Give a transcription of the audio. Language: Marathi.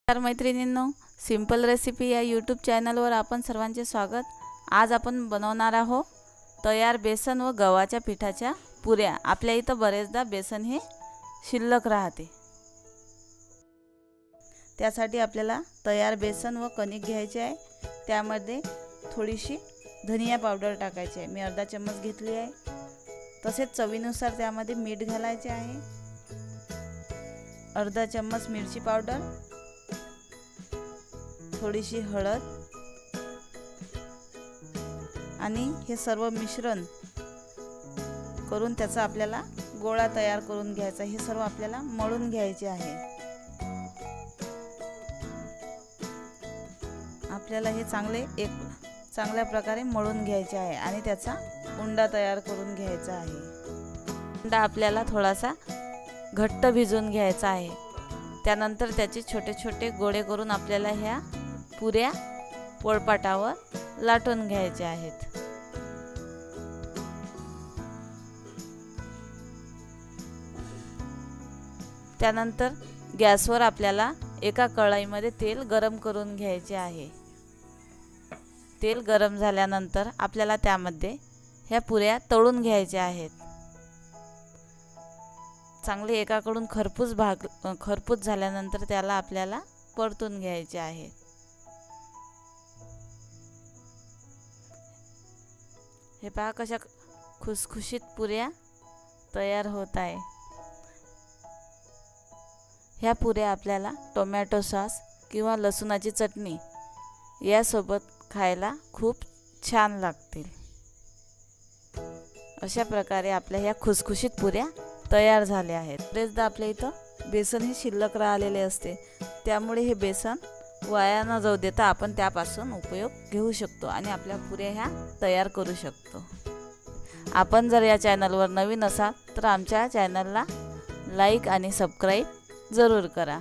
नमस्कार मैत्रिणींनो, सिंपल रेसिपी या यूट्यूब चॅनलवर आपण सर्वांचे स्वागत। आज आपण बनवणार आहोत तयार बेसन व गव्हाच्या पिठाच्या पुऱ्या। आपल्या इथं बरेचदा बेसन हे शिल्लक राहते, त्यासाठी आपल्याला तयार बेसन व कणिक घ्यायचे आहे। त्यामध्ये थोडीशी धनिया पावडर टाकायची आहे, मी अर्धा चम्मच घेतली आहे। तसेच चवीनुसार त्यामध्ये मीठ घालायचे आहे, अर्धा चम्मच मिरची पावडर, थोडीशी हळद आणि हे सर्व मिश्रण करून त्याचा आपल्याला गोळा तयार करून घ्यायचा। हे सर्व आपल्याला मळून घ्यायचे आहे। आपल्याला हे चांगल्या प्रकारे मळून घ्यायचे आहे आणि त्याचा उंडा तयार करून घ्यायचा आहे। उंडा आपल्याला थोडासा घट्ट भिजवून घ्यायचा आहे। त्यानंतर त्याचे छोटे छोटे गोळे करून आपल्याला ह्या पुऱ्या पोळपाटावर लाटून घ्यायच्या आहेत। त्यानंतर गॅसवर आपल्याला एका कढईमध्ये तेल गरम करून घ्यायचे आहे। तेल गरम झाल्यानंतर आपल्याला त्यामध्ये ह्या पुऱ्या तळून घ्यायच्या आहेत। चांगले एकाकडून खरपूस झाल्यानंतर त्याला आपल्याला परतून घ्यायचे आहे। हे पहा कशा खुसखुशीत पुऱ्या तयार होत आहे। ह्या पुऱ्या आपल्याला टोमॅटो सॉस किंवा लसूणाची चटणी यासोबत खायला खूप छान लागतील। अशा प्रकारे आपल्या ह्या खुसखुशीत पुऱ्या तयार झाल्या आहेत। बरेचदा आपल्या इथं बेसन हे शिल्लक राहिलेले असते, त्यामुळे हे बेसन वाया न जाऊ देता आपण त्यापासून उपयोग घेऊ शकतो आणि आपल्या पुऱ्या ह्या तयार करू शकतो। आपण जर या चॅनलवर नवीन असाल तर आमच्या चॅनलला लाईक आणि सबस्क्राईब जरूर करा।